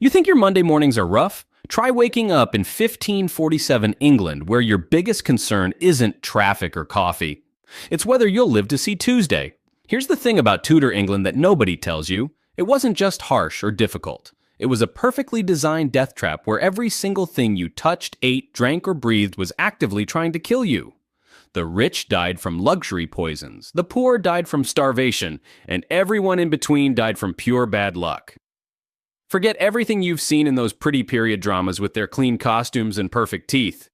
You think your Monday mornings are rough? Try waking up in 1547 England, where your biggest concern isn't traffic or coffee. It's whether you'll live to see Tuesday. Here's the thing about Tudor England that nobody tells you. It wasn't just harsh or difficult. It was a perfectly designed death trap where every single thing you touched, ate, drank, or breathed was actively trying to kill you. The rich died from luxury poisons, the poor died from starvation, and everyone in between died from pure bad luck. Forget everything you've seen in those pretty period dramas with their clean costumes and perfect teeth.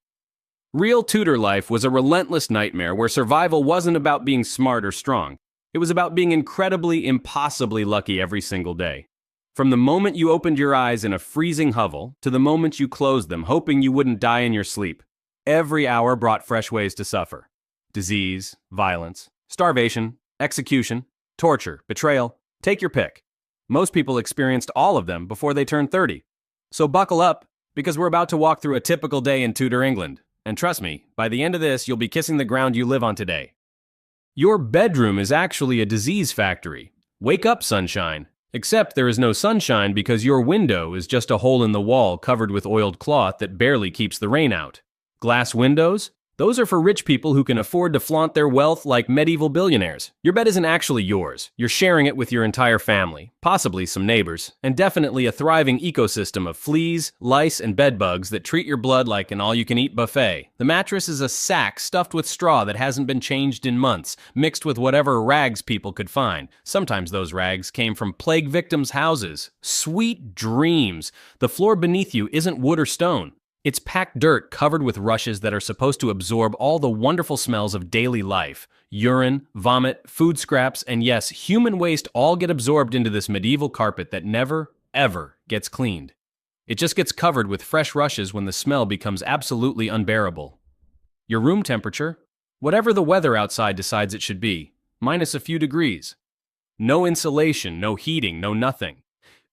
Real Tudor life was a relentless nightmare where survival wasn't about being smart or strong. It was about being incredibly, impossibly lucky every single day. From the moment you opened your eyes in a freezing hovel to the moment you closed them, hoping you wouldn't die in your sleep, every hour brought fresh ways to suffer. Disease, violence, starvation, execution, torture, betrayal, take your pick. Most people experienced all of them before they turned 30. So buckle up, because we're about to walk through a typical day in Tudor England. And trust me, by the end of this, you'll be kissing the ground you live on today. Your bedroom is actually a disease factory. Wake up, sunshine. Except there is no sunshine because your window is just a hole in the wall covered with oiled cloth that barely keeps the rain out. Glass windows? Those are for rich people who can afford to flaunt their wealth like medieval billionaires. Your bed isn't actually yours. You're sharing it with your entire family, possibly some neighbors, and definitely a thriving ecosystem of fleas, lice, and bedbugs that treat your blood like an all-you-can-eat buffet. The mattress is a sack stuffed with straw that hasn't been changed in months, mixed with whatever rags people could find. Sometimes those rags came from plague victims' houses. Sweet dreams! The floor beneath you isn't wood or stone. It's packed dirt covered with rushes that are supposed to absorb all the wonderful smells of daily life. Urine, vomit, food scraps, and yes, human waste all get absorbed into this medieval carpet that never, ever gets cleaned. It just gets covered with fresh rushes when the smell becomes absolutely unbearable. Your room temperature? Whatever the weather outside decides it should be, minus a few degrees. No insulation, no heating, no nothing.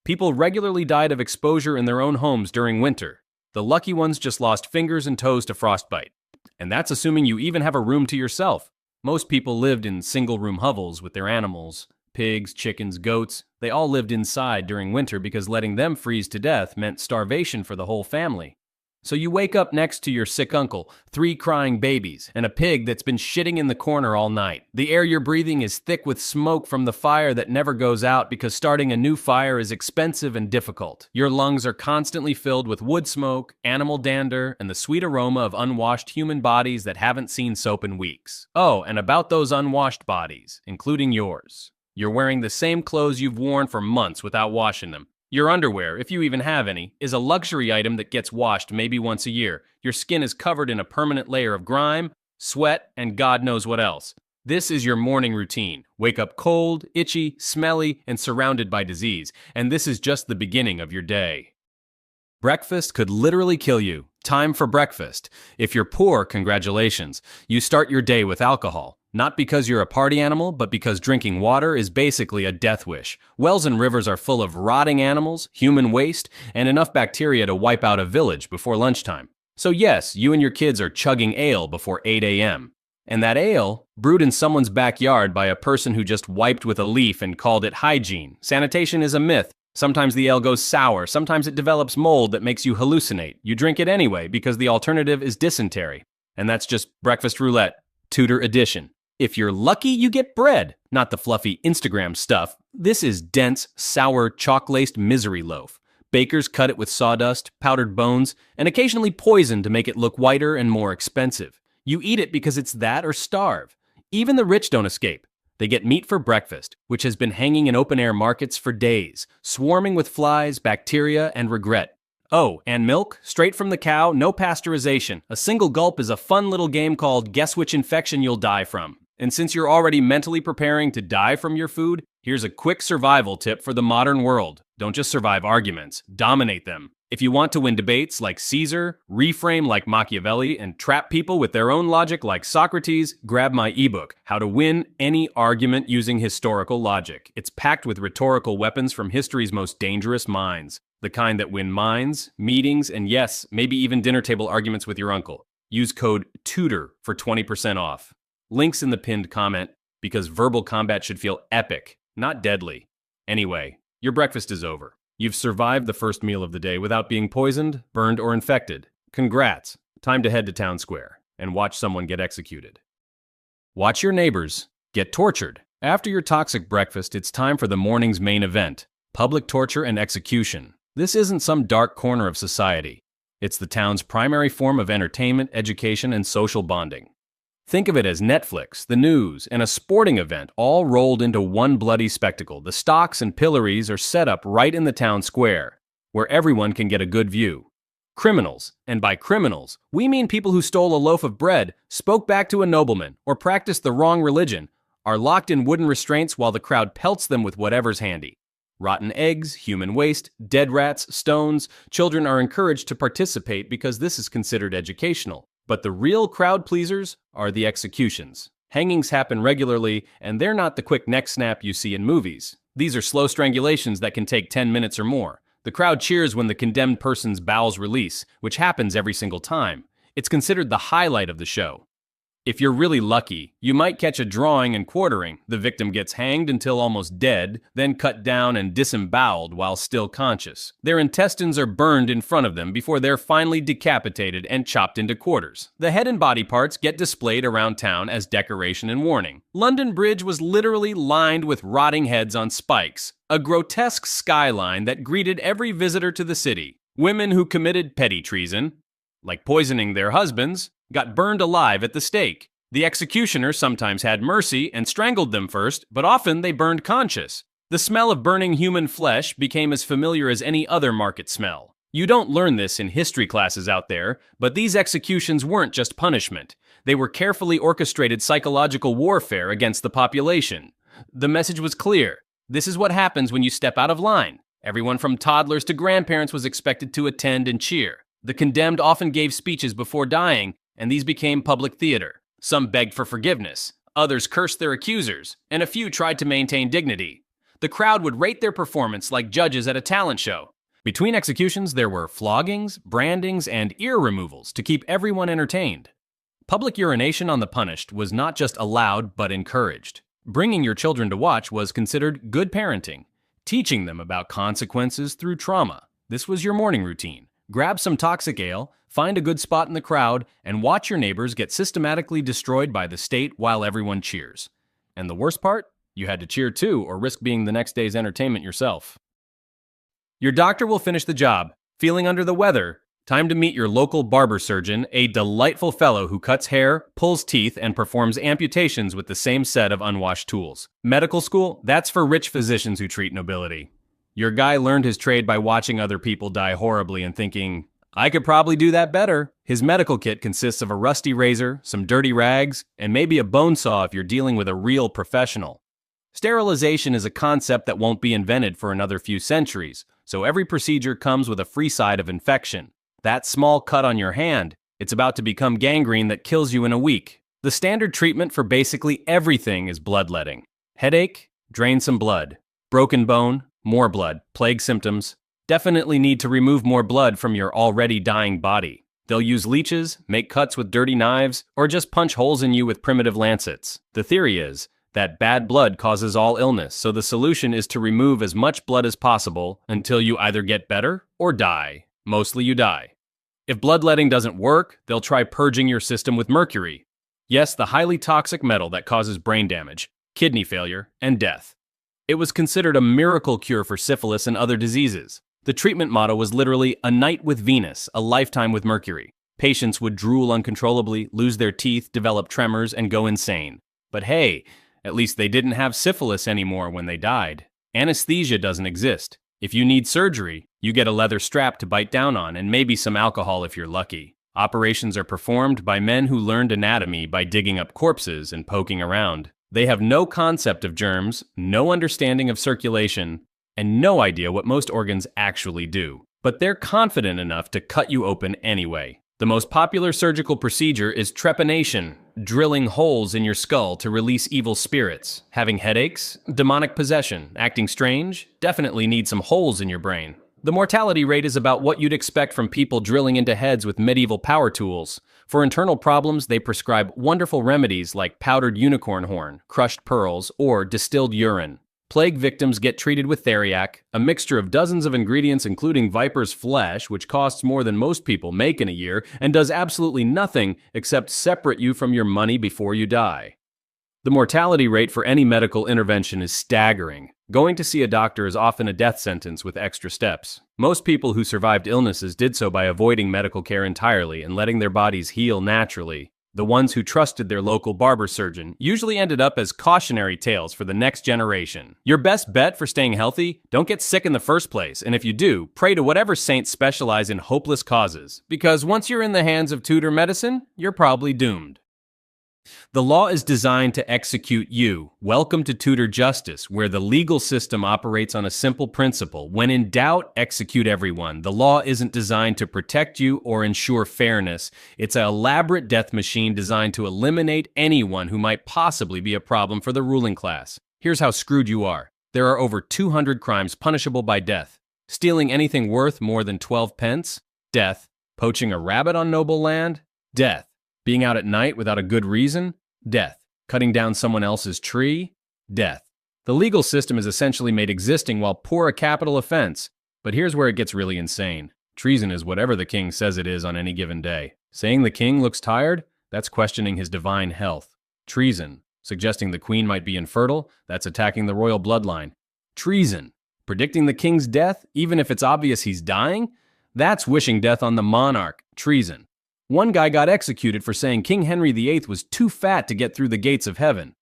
People regularly died of exposure in their own homes during winter. The lucky ones just lost fingers and toes to frostbite. And that's assuming you even have a room to yourself. Most people lived in single-room hovels with their animals. Pigs, chickens, goats. They all lived inside during winter because letting them freeze to death meant starvation for the whole family. So you wake up next to your sick uncle, 3 crying babies, and a pig that's been shitting in the corner all night. The air you're breathing is thick with smoke from the fire that never goes out because starting a new fire is expensive and difficult. Your lungs are constantly filled with wood smoke, animal dander, and the sweet aroma of unwashed human bodies that haven't seen soap in weeks. Oh, and about those unwashed bodies, including yours. You're wearing the same clothes you've worn for months without washing them. Your underwear, if you even have any, is a luxury item that gets washed maybe once a year. Your skin is covered in a permanent layer of grime, sweat, and God knows what else. This is your morning routine. Wake up cold, itchy, smelly, and surrounded by disease. And this is just the beginning of your day. Breakfast could literally kill you. Time for breakfast. If you're poor, congratulations. You start your day with alcohol. Not because you're a party animal, but because drinking water is basically a death wish. Wells and rivers are full of rotting animals, human waste, and enough bacteria to wipe out a village before lunchtime. So yes, you and your kids are chugging ale before 8 a.m. And that ale, brewed in someone's backyard by a person who just wiped with a leaf and called it hygiene. Sanitation is a myth. Sometimes the ale goes sour, sometimes it develops mold that makes you hallucinate. You drink it anyway because the alternative is dysentery. And that's just breakfast roulette, Tudor edition. If you're lucky, you get bread, not the fluffy Instagram stuff. This is dense, sour, chalk-laced misery loaf. Bakers cut it with sawdust, powdered bones, and occasionally poison to make it look whiter and more expensive. You eat it because it's that or starve. Even the rich don't escape. They get meat for breakfast, which has been hanging in open-air markets for days, swarming with flies, bacteria, and regret. Oh, and milk, straight from the cow, no pasteurization. A single gulp is a fun little game called Guess Which Infection You'll Die From. And since you're already mentally preparing to die from your food, here's a quick survival tip for the modern world. Don't just survive arguments, dominate them. If you want to win debates like Caesar, reframe like Machiavelli, and trap people with their own logic like Socrates, grab my ebook, How to Win Any Argument Using Historical Logic. It's packed with rhetorical weapons from history's most dangerous minds. The kind that win minds, meetings, and yes, maybe even dinner table arguments with your uncle. Use code TUDOR for 20% off. Links in the pinned comment, because verbal combat should feel epic, not deadly. Anyway, your breakfast is over. You've survived the first meal of the day without being poisoned, burned, or infected. Congrats. Time to head to town square and watch someone get executed. Watch your neighbors get tortured. After your toxic breakfast, it's time for the morning's main event: public torture and execution. This isn't some dark corner of society. It's the town's primary form of entertainment, education, and social bonding. Think of it as Netflix, the news, and a sporting event all rolled into one bloody spectacle. The stocks and pillories are set up right in the town square, where everyone can get a good view. Criminals, and by criminals, we mean people who stole a loaf of bread, spoke back to a nobleman, or practiced the wrong religion, are locked in wooden restraints while the crowd pelts them with whatever's handy. Rotten eggs, human waste, dead rats, stones. Children are encouraged to participate because this is considered educational. But the real crowd pleasers are the executions. Hangings happen regularly, and they're not the quick neck snap you see in movies. These are slow strangulations that can take 10 minutes or more. The crowd cheers when the condemned person's bowels release, which happens every single time. It's considered the highlight of the show. If you're really lucky, you might catch a drawing and quartering. The victim gets hanged until almost dead, then cut down and disemboweled while still conscious. Their intestines are burned in front of them before they're finally decapitated and chopped into quarters. The head and body parts get displayed around town as decoration and warning. London Bridge was literally lined with rotting heads on spikes, a grotesque skyline that greeted every visitor to the city. Women who committed petty treason, like poisoning their husbands, got burned alive at the stake. The executioner sometimes had mercy and strangled them first, but often they burned conscious. The smell of burning human flesh became as familiar as any other market smell. You don't learn this in history classes out there, but these executions weren't just punishment. They were carefully orchestrated psychological warfare against the population. The message was clear. This is what happens when you step out of line. Everyone from toddlers to grandparents was expected to attend and cheer. The condemned often gave speeches before dying, and these became public theater. Some begged for forgiveness, others cursed their accusers, and a few tried to maintain dignity. The crowd would rate their performance like judges at a talent show. Between executions, there were floggings, brandings, and ear removals to keep everyone entertained. Public urination on the punished was not just allowed but encouraged. Bringing your children to watch was considered good parenting, teaching them about consequences through trauma. This was your morning routine. Grab some toxic ale, find a good spot in the crowd, and watch your neighbors get systematically destroyed by the state while everyone cheers. And the worst part? You had to cheer too, or risk being the next day's entertainment yourself. Your doctor will finish the job. Feeling under the weather? Time to meet your local barber surgeon, a delightful fellow who cuts hair, pulls teeth, and performs amputations with the same set of unwashed tools. Medical school? That's for rich physicians who treat nobility. Your guy learned his trade by watching other people die horribly and thinking, I could probably do that better. His medical kit consists of a rusty razor, some dirty rags, and maybe a bone saw if you're dealing with a real professional. Sterilization is a concept that won't be invented for another few centuries, so every procedure comes with a free side of infection. That small cut on your hand, it's about to become gangrene that kills you in a week. The standard treatment for basically everything is bloodletting. Headache? Drain some blood. Broken bone? More blood. Plague symptoms? Definitely need to remove more blood from your already dying body. They'll use leeches, make cuts with dirty knives, or just punch holes in you with primitive lancets. The theory is that bad blood causes all illness, so the solution is to remove as much blood as possible until you either get better or die. Mostly you die. If bloodletting doesn't work, they'll try purging your system with mercury. Yes, the highly toxic metal that causes brain damage, kidney failure, and death. It was considered a miracle cure for syphilis and other diseases. The treatment motto was literally a night with Venus, a lifetime with Mercury. Patients would drool uncontrollably, lose their teeth, develop tremors, and go insane. But hey, at least they didn't have syphilis anymore when they died. Anesthesia doesn't exist. If you need surgery, you get a leather strap to bite down on and maybe some alcohol if you're lucky. Operations are performed by men who learned anatomy by digging up corpses and poking around. They have no concept of germs, no understanding of circulation, and no idea what most organs actually do. But they're confident enough to cut you open anyway. The most popular surgical procedure is trepanation, drilling holes in your skull to release evil spirits. Having headaches? Demonic possession. Acting strange? Definitely need some holes in your brain. The mortality rate is about what you'd expect from people drilling into heads with medieval power tools. For internal problems, they prescribe wonderful remedies like powdered unicorn horn, crushed pearls, or distilled urine. Plague victims get treated with theriac, a mixture of dozens of ingredients including viper's flesh, which costs more than most people make in a year and does absolutely nothing except separate you from your money before you die. The mortality rate for any medical intervention is staggering. Going to see a doctor is often a death sentence with extra steps. Most people who survived illnesses did so by avoiding medical care entirely and letting their bodies heal naturally. The ones who trusted their local barber surgeon usually ended up as cautionary tales for the next generation. Your best bet for staying healthy? Don't get sick in the first place, and if you do, pray to whatever saints specialize in hopeless causes, because once you're in the hands of Tudor medicine, you're probably doomed. The law is designed to execute you. Welcome to Tudor justice, where the legal system operates on a simple principle. When in doubt, execute everyone. The law isn't designed to protect you or ensure fairness. It's an elaborate death machine designed to eliminate anyone who might possibly be a problem for the ruling class. Here's how screwed you are. There are over 200 crimes punishable by death. Stealing anything worth more than 12 pence? Death. Poaching a rabbit on noble land? Death. Being out at night without a good reason? Death. Cutting down someone else's tree? Death. The legal system is essentially made existing while poor a capital offense. But here's where it gets really insane. Treason is whatever the king says it is on any given day. Saying the king looks tired? That's questioning his divine health. Treason. Suggesting the queen might be infertile? That's attacking the royal bloodline. Treason. Predicting the king's death, even if it's obvious he's dying? That's wishing death on the monarch. Treason. One guy got executed for saying King Henry VIII was too fat to get through the gates of heaven.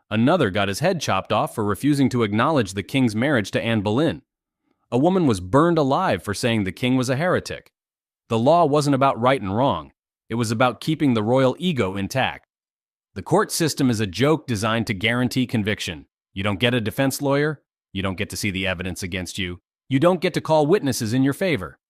Another got his head chopped off for refusing to acknowledge the king's marriage to Anne Boleyn. A woman was burned alive for saying the king was a heretic. The law wasn't about right and wrong. It was about keeping the royal ego intact. The court system is a joke designed to guarantee conviction. You don't get a defense lawyer. You don't get to see the evidence against you. You don't get to call witnesses in your favor.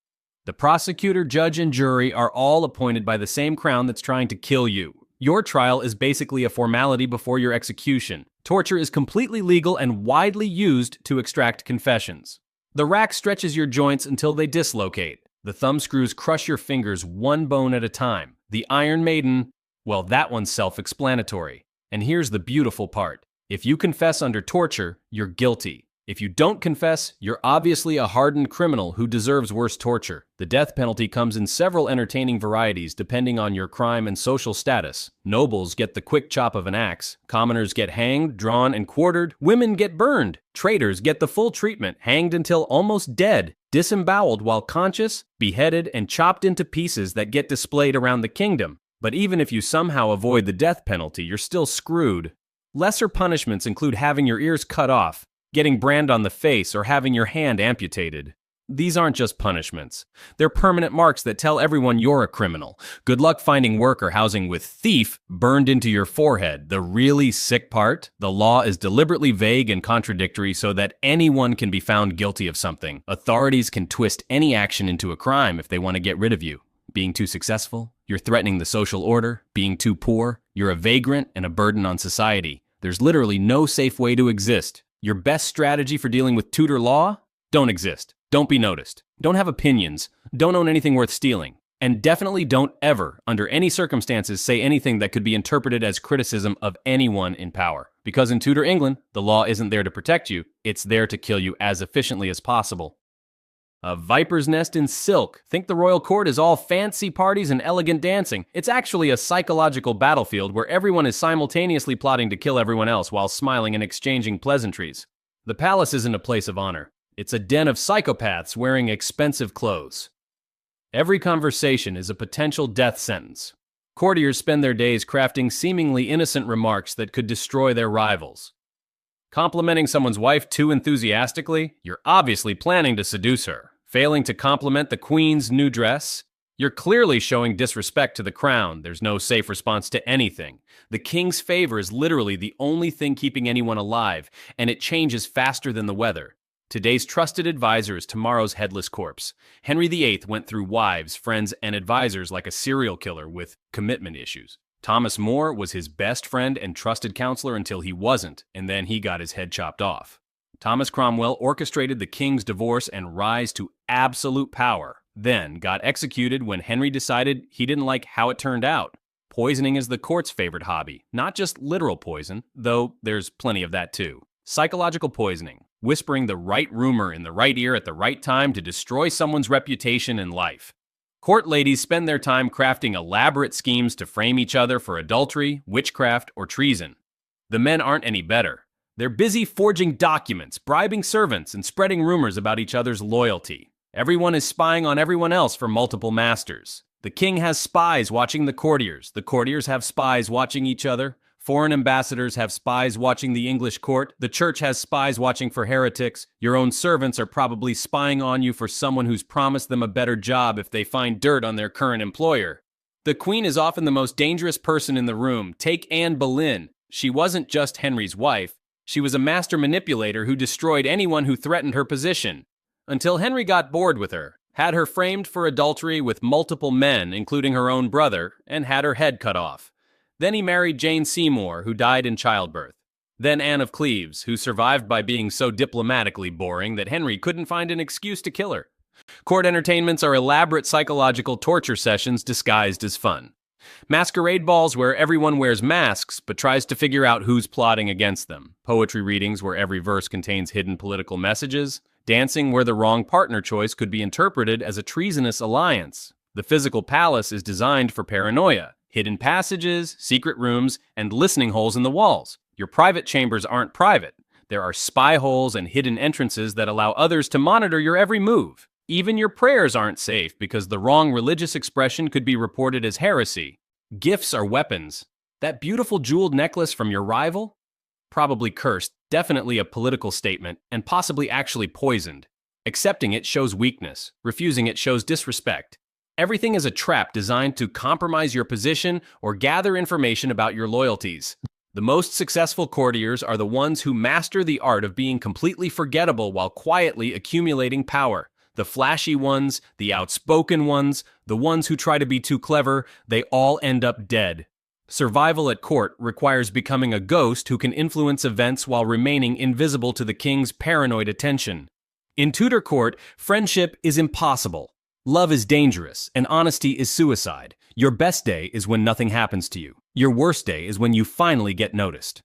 The prosecutor, judge, and jury are all appointed by the same crown that's trying to kill you. Your trial is basically a formality before your execution. Torture is completely legal and widely used to extract confessions. The rack stretches your joints until they dislocate. The thumb screws crush your fingers one bone at a time. The Iron Maiden, well, that one's self-explanatory. And here's the beautiful part. If you confess under torture, you're guilty. If you don't confess, you're obviously a hardened criminal who deserves worse torture. The death penalty comes in several entertaining varieties depending on your crime and social status. Nobles get the quick chop of an axe. Commoners get hanged, drawn, and quartered. Women get burned. Traitors get the full treatment, hanged until almost dead, disemboweled while conscious, beheaded, and chopped into pieces that get displayed around the kingdom. But even if you somehow avoid the death penalty, you're still screwed. Lesser punishments include having your ears cut off, getting brand on the face, or having your hand amputated. These aren't just punishments. They're permanent marks that tell everyone you're a criminal. Good luck finding work or housing with thief burned into your forehead. The really sick part? The law is deliberately vague and contradictory so that anyone can be found guilty of something. Authorities can twist any action into a crime if they want to get rid of you. Being too successful? You're threatening the social order. Being too poor? You're a vagrant and a burden on society. There's literally no safe way to exist. Your best strategy for dealing with Tudor law? Don't exist. Don't be noticed. Don't have opinions. Don't own anything worth stealing. And definitely don't ever, under any circumstances, say anything that could be interpreted as criticism of anyone in power. Because in Tudor England, the law isn't there to protect you, it's there to kill you as efficiently as possible. A viper's nest in silk. Think the royal court is all fancy parties and elegant dancing. It's actually a psychological battlefield where everyone is simultaneously plotting to kill everyone else while smiling and exchanging pleasantries. The palace isn't a place of honor. It's a den of psychopaths wearing expensive clothes. Every conversation is a potential death sentence. Courtiers spend their days crafting seemingly innocent remarks that could destroy their rivals. Complimenting someone's wife too enthusiastically? You're obviously planning to seduce her. Failing to compliment the queen's new dress? You're clearly showing disrespect to the crown. There's no safe response to anything. The king's favor is literally the only thing keeping anyone alive, and it changes faster than the weather. Today's trusted advisor is tomorrow's headless corpse. Henry VIII went through wives, friends, and advisors like a serial killer with commitment issues. Thomas More was his best friend and trusted counselor until he wasn't, and then he got his head chopped off. Thomas Cromwell orchestrated the king's divorce and rise to absolute power, then got executed when Henry decided he didn't like how it turned out. Poisoning is the court's favorite hobby, not just literal poison, though there's plenty of that too. psychological poisoning, whispering the right rumor in the right ear at the right time to destroy someone's reputation and life. Court ladies spend their time crafting elaborate schemes to frame each other for adultery, witchcraft, or treason. The men aren't any better. They're busy forging documents, bribing servants, and spreading rumors about each other's loyalty. Everyone is spying on everyone else for multiple masters. The king has spies watching the courtiers have spies watching each other, foreign ambassadors have spies watching the English court, the church has spies watching for heretics, your own servants are probably spying on you for someone who's promised them a better job if they find dirt on their current employer. The queen is often the most dangerous person in the room. Take Anne Boleyn. She wasn't just Henry's wife, she was a master manipulator who destroyed anyone who threatened her position. Until Henry got bored with her, had her framed for adultery with multiple men, including her own brother, and had her head cut off. Then he married Jane Seymour, who died in childbirth. Then Anne of Cleves, who survived by being so diplomatically boring that Henry couldn't find an excuse to kill her. Court entertainments are elaborate psychological torture sessions disguised as fun. Masquerade balls where everyone wears masks but tries to figure out who's plotting against them. Poetry readings where every verse contains hidden political messages. Dancing where the wrong partner choice could be interpreted as a treasonous alliance. The physical palace is designed for paranoia. Hidden passages, secret rooms, and listening holes in the walls. Your private chambers aren't private. There are spy holes and hidden entrances that allow others to monitor your every move. Even your prayers aren't safe because the wrong religious expression could be reported as heresy. Gifts are weapons. That beautiful jeweled necklace from your rival? Probably cursed, definitely a political statement, and possibly actually poisoned. Accepting it shows weakness. Refusing it shows disrespect. Everything is a trap designed to compromise your position or gather information about your loyalties. The most successful courtiers are the ones who master the art of being completely forgettable while quietly accumulating power. The flashy ones, the outspoken ones, the ones who try to be too clever, they all end up dead. Survival at court requires becoming a ghost who can influence events while remaining invisible to the king's paranoid attention. In Tudor court, friendship is impossible. Love is dangerous, and honesty is suicide. Your best day is when nothing happens to you. Your worst day is when you finally get noticed.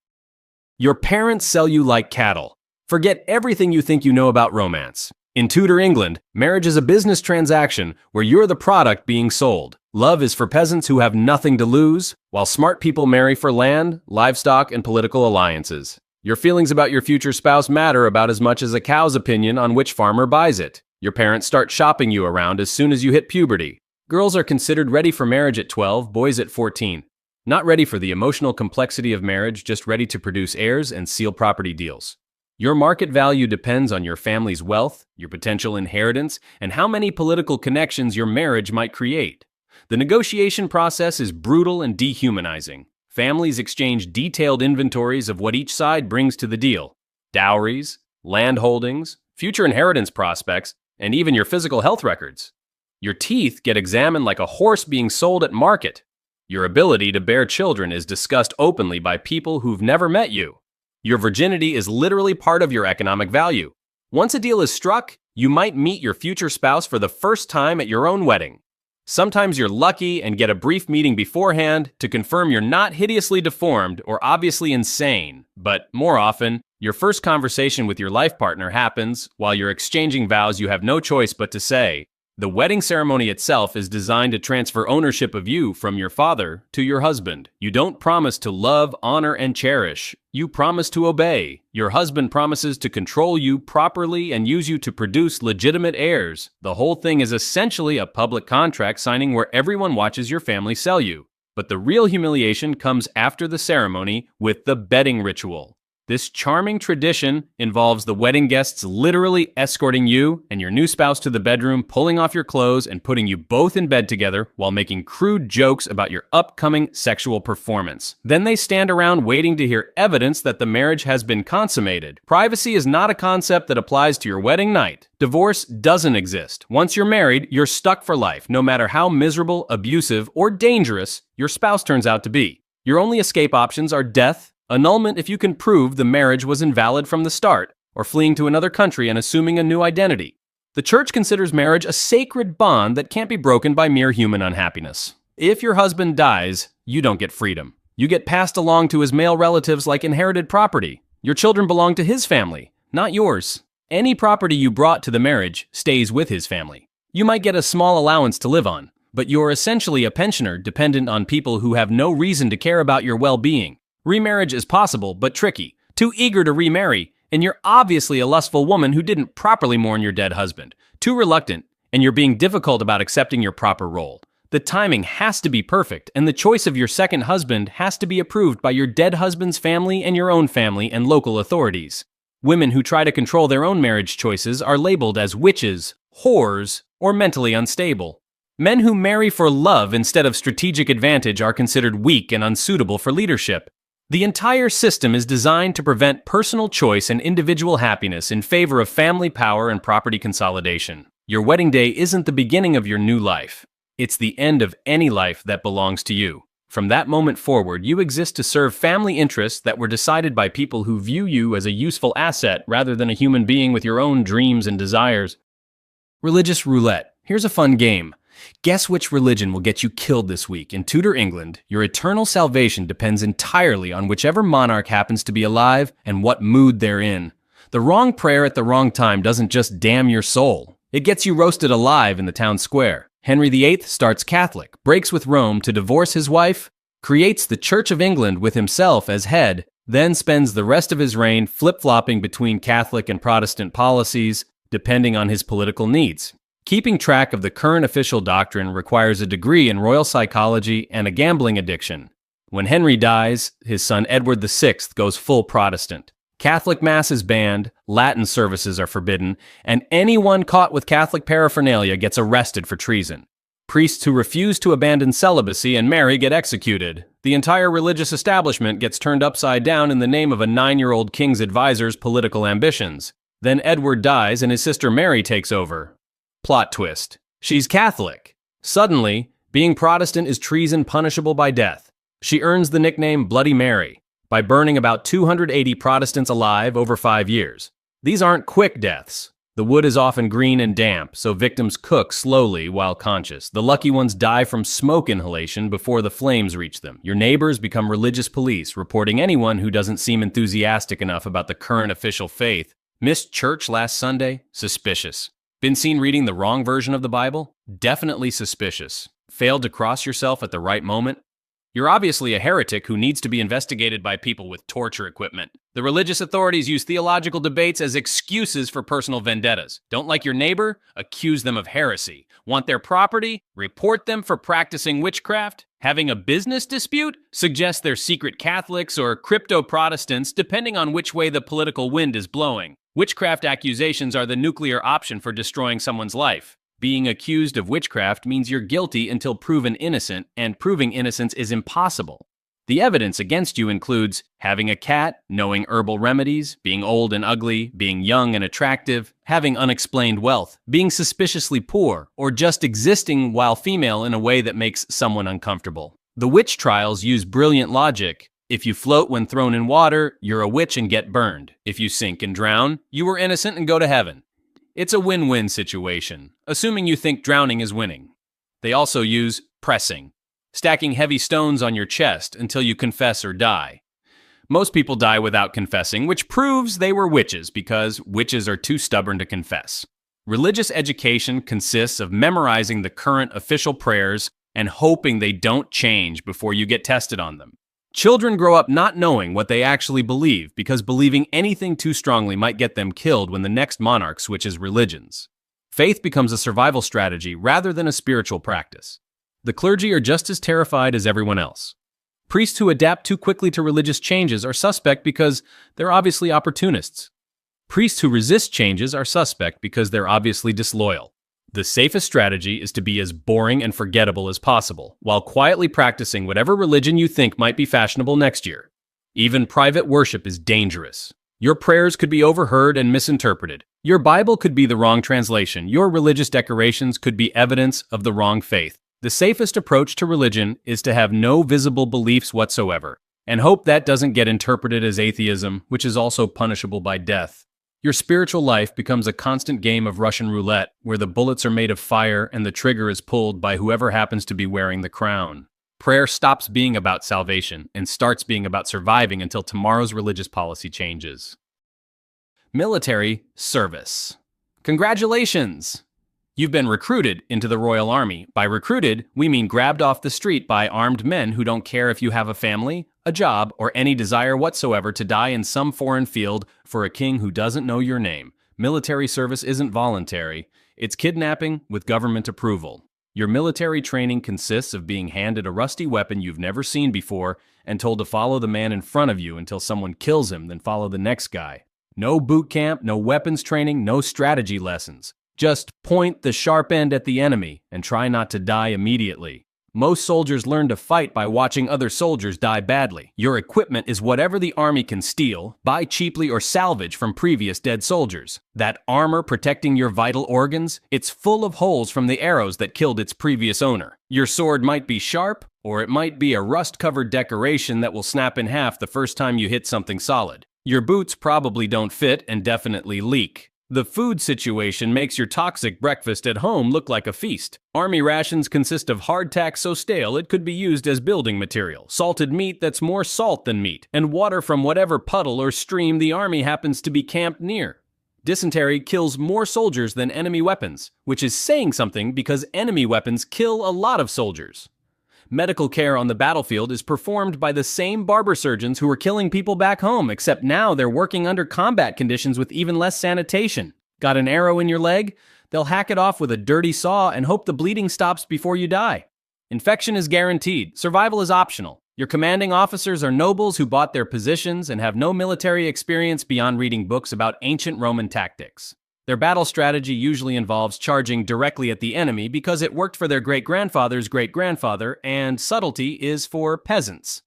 Your parents sell you like cattle. Forget everything you think you know about romance. In Tudor England, marriage is a business transaction where you're the product being sold. Love is for peasants who have nothing to lose, while smart people marry for land, livestock, and political alliances. Your feelings about your future spouse matter about as much as a cow's opinion on which farmer buys it. Your parents start shopping you around as soon as you hit puberty. Girls are considered ready for marriage at 12, boys at 14. Not ready for the emotional complexity of marriage, just ready to produce heirs and seal property deals. Your market value depends on your family's wealth, your potential inheritance, and how many political connections your marriage might create. The negotiation process is brutal and dehumanizing. Families exchange detailed inventories of what each side brings to the deal. Dowries, land holdings, future inheritance prospects, and even your physical health records. Your teeth get examined like a horse being sold at market. Your ability to bear children is discussed openly by people who've never met you. Your virginity is literally part of your economic value. Once a deal is struck, you might meet your future spouse for the first time at your own wedding. Sometimes you're lucky and get a brief meeting beforehand to confirm you're not hideously deformed or obviously insane, but more often, your first conversation with your life partner happens while you're exchanging vows you have no choice but to say. The wedding ceremony itself is designed to transfer ownership of you from your father to your husband. You don't promise to love, honor, and cherish. You promise to obey. Your husband promises to control you properly and use you to produce legitimate heirs. The whole thing is essentially a public contract signing where everyone watches your family sell you. But the real humiliation comes after the ceremony with the bedding ritual. This charming tradition involves the wedding guests literally escorting you and your new spouse to the bedroom, pulling off your clothes, and putting you both in bed together while making crude jokes about your upcoming sexual performance. Then they stand around waiting to hear evidence that the marriage has been consummated. Privacy is not a concept that applies to your wedding night. Divorce doesn't exist. Once you're married, you're stuck for life, no matter how miserable, abusive, or dangerous your spouse turns out to be. Your only escape options are death, annulment if you can prove the marriage was invalid from the start, or fleeing to another country and assuming a new identity. The church considers marriage a sacred bond that can't be broken by mere human unhappiness. If your husband dies, you don't get freedom. You get passed along to his male relatives like inherited property. Your children belong to his family, not yours. Any property you brought to the marriage stays with his family. You might get a small allowance to live on, but you're essentially a pensioner dependent on people who have no reason to care about your well-being. Remarriage is possible, but tricky. Too eager to remarry, and you're obviously a lustful woman who didn't properly mourn your dead husband. Too reluctant, and you're being difficult about accepting your proper role. The timing has to be perfect, and the choice of your second husband has to be approved by your dead husband's family and your own family and local authorities. Women who try to control their own marriage choices are labeled as witches, whores, or mentally unstable. Men who marry for love instead of strategic advantage are considered weak and unsuitable for leadership. The entire system is designed to prevent personal choice and individual happiness in favor of family power and property consolidation. Your wedding day isn't the beginning of your new life. It's the end of any life that belongs to you. From that moment forward, you exist to serve family interests that were decided by people who view you as a useful asset rather than a human being with your own dreams and desires. Religious roulette. Here's a fun game. Guess which religion will get you killed this week. In Tudor England, your eternal salvation depends entirely on whichever monarch happens to be alive and what mood they're in. The wrong prayer at the wrong time doesn't just damn your soul. It gets you roasted alive in the town square. Henry VIII starts Catholic, breaks with Rome to divorce his wife, creates the Church of England with himself as head, then spends the rest of his reign flip-flopping between Catholic and Protestant policies, depending on his political needs. Keeping track of the current official doctrine requires a degree in royal psychology and a gambling addiction. When Henry dies, his son Edward VI goes full Protestant. Catholic Mass is banned, Latin services are forbidden, and anyone caught with Catholic paraphernalia gets arrested for treason. Priests who refuse to abandon celibacy and marry get executed. The entire religious establishment gets turned upside down in the name of a 9-year-old king's advisor's political ambitions. Then Edward dies and his sister Mary takes over. Plot twist. She's Catholic. Suddenly, being Protestant is treason punishable by death. She earns the nickname Bloody Mary by burning about 280 Protestants alive over 5 years. These aren't quick deaths. The wood is often green and damp, so victims cook slowly while conscious. The lucky ones die from smoke inhalation before the flames reach them. Your neighbors become religious police, reporting anyone who doesn't seem enthusiastic enough about the current official faith. Missed church last Sunday? Suspicious. Been seen reading the wrong version of the Bible? Definitely suspicious. Failed to cross yourself at the right moment? You're obviously a heretic who needs to be investigated by people with torture equipment. The religious authorities use theological debates as excuses for personal vendettas. Don't like your neighbor? Accuse them of heresy. Want their property? Report them for practicing witchcraft? Having a business dispute? Suggest they're secret Catholics or crypto-Protestants, depending on which way the political wind is blowing. Witchcraft accusations are the nuclear option for destroying someone's life. Being accused of witchcraft means you're guilty until proven innocent, and proving innocence is impossible. The evidence against you includes having a cat, knowing herbal remedies, being old and ugly, being young and attractive, having unexplained wealth, being suspiciously poor, or just existing while female in a way that makes someone uncomfortable. The witch trials use brilliant logic. If you float when thrown in water, you're a witch and get burned. If you sink and drown, you were innocent and go to heaven. It's a win-win situation, assuming you think drowning is winning. They also use pressing, stacking heavy stones on your chest until you confess or die. Most people die without confessing, which proves they were witches because witches are too stubborn to confess. Religious education consists of memorizing the current official prayers and hoping they don't change before you get tested on them. Children grow up not knowing what they actually believe because believing anything too strongly might get them killed when the next monarch switches religions. Faith becomes a survival strategy rather than a spiritual practice. The clergy are just as terrified as everyone else. Priests who adapt too quickly to religious changes are suspect because they're obviously opportunists. Priests who resist changes are suspect because they're obviously disloyal. The safest strategy is to be as boring and forgettable as possible, while quietly practicing whatever religion you think might be fashionable next year. Even private worship is dangerous. Your prayers could be overheard and misinterpreted. Your Bible could be the wrong translation. Your religious decorations could be evidence of the wrong faith. The safest approach to religion is to have no visible beliefs whatsoever, and hope that doesn't get interpreted as atheism, which is also punishable by death. Your spiritual life becomes a constant game of Russian roulette, where the bullets are made of fire and the trigger is pulled by whoever happens to be wearing the crown. Prayer stops being about salvation and starts being about surviving until tomorrow's religious policy changes. Military service. Congratulations! You've been recruited into the Royal Army. By recruited, we mean grabbed off the street by armed men who don't care if you have a family, a job, or any desire whatsoever to die in some foreign field for a king who doesn't know your name. Military service isn't voluntary. It's kidnapping with government approval. Your military training consists of being handed a rusty weapon you've never seen before and told to follow the man in front of you until someone kills him, then follow the next guy. No boot camp, no weapons training, no strategy lessons. Just point the sharp end at the enemy and try not to die immediately. Most soldiers learn to fight by watching other soldiers die badly. Your equipment is whatever the army can steal, buy cheaply, or salvage from previous dead soldiers. That armor protecting your vital organs, it's full of holes from the arrows that killed its previous owner. Your sword might be sharp, or it might be a rust-covered decoration that will snap in half the first time you hit something solid. Your boots probably don't fit and definitely leak. The food situation makes your toxic breakfast at home look like a feast. Army rations consist of hardtack so stale it could be used as building material, salted meat that's more salt than meat, and water from whatever puddle or stream the army happens to be camped near. Dysentery kills more soldiers than enemy weapons, which is saying something because enemy weapons kill a lot of soldiers. Medical care on the battlefield is performed by the same barber surgeons who were killing people back home, except now they're working under combat conditions with even less sanitation. Got an arrow in your leg? They'll hack it off with a dirty saw and hope the bleeding stops before you die. Infection is guaranteed. Survival is optional. Your commanding officers are nobles who bought their positions and have no military experience beyond reading books about ancient Roman tactics. Their battle strategy usually involves charging directly at the enemy because it worked for their great-grandfather's great-grandfather, and subtlety is for peasants.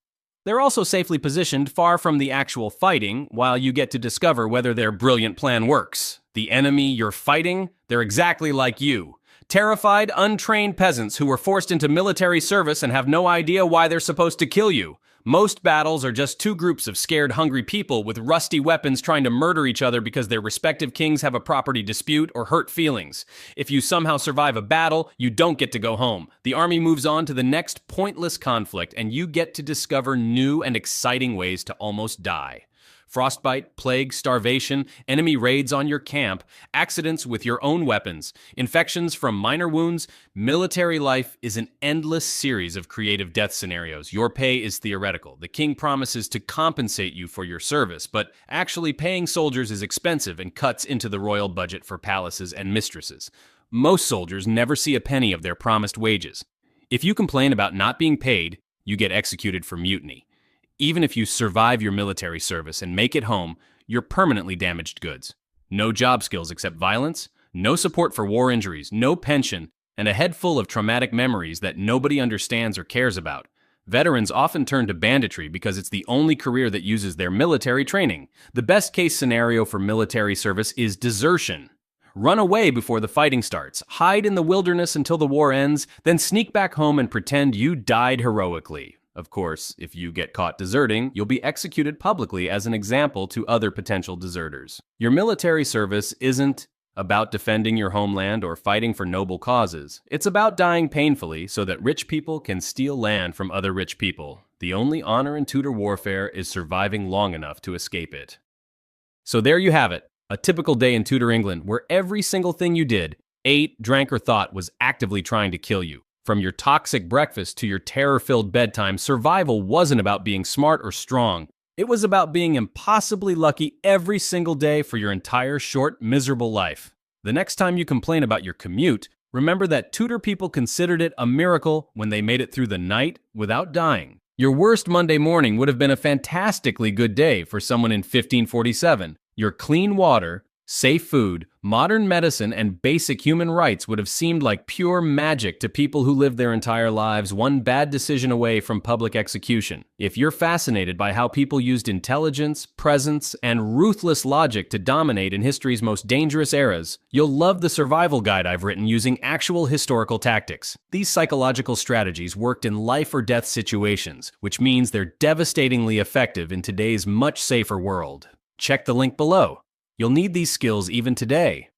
They're also safely positioned far from the actual fighting, while you get to discover whether their brilliant plan works. The enemy you're fighting, they're exactly like you. Terrified, untrained peasants who were forced into military service and have no idea why they're supposed to kill you. Most battles are just two groups of scared, hungry people with rusty weapons trying to murder each other because their respective kings have a property dispute or hurt feelings. If you somehow survive a battle, you don't get to go home. The army moves on to the next pointless conflict, and you get to discover new and exciting ways to almost die. Frostbite, plague, starvation, enemy raids on your camp, accidents with your own weapons, infections from minor wounds. Military life is an endless series of creative death scenarios. Your pay is theoretical. The king promises to compensate you for your service, but actually paying soldiers is expensive and cuts into the royal budget for palaces and mistresses. Most soldiers never see a penny of their promised wages. If you complain about not being paid, you get executed for mutiny. Even if you survive your military service and make it home, you're permanently damaged goods. No job skills except violence, no support for war injuries, no pension, and a head full of traumatic memories that nobody understands or cares about. Veterans often turn to banditry because it's the only career that uses their military training. The best case scenario for military service is desertion. Run away before the fighting starts, hide in the wilderness until the war ends, then sneak back home and pretend you died heroically. Of course, if you get caught deserting, you'll be executed publicly as an example to other potential deserters. Your military service isn't about defending your homeland or fighting for noble causes. It's about dying painfully so that rich people can steal land from other rich people. The only honor in Tudor warfare is surviving long enough to escape it. So there you have it, a typical day in Tudor England where every single thing you did, ate, drank, or thought was actively trying to kill you. From your toxic breakfast to your terror-filled bedtime, survival wasn't about being smart or strong. It was about being impossibly lucky every single day for your entire short, miserable life. The next time you complain about your commute, remember that Tudor people considered it a miracle when they made it through the night without dying. Your worst Monday morning would have been a fantastically good day for someone in 1547. Your clean water, safe food, modern medicine, and basic human rights would have seemed like pure magic to people who lived their entire lives one bad decision away from public execution. If you're fascinated by how people used intelligence, presence, and ruthless logic to dominate in history's most dangerous eras, you'll love the survival guide I've written using actual historical tactics. These psychological strategies worked in life or death situations, which means they're devastatingly effective in today's much safer world. Check the link below. You'll need these skills even today.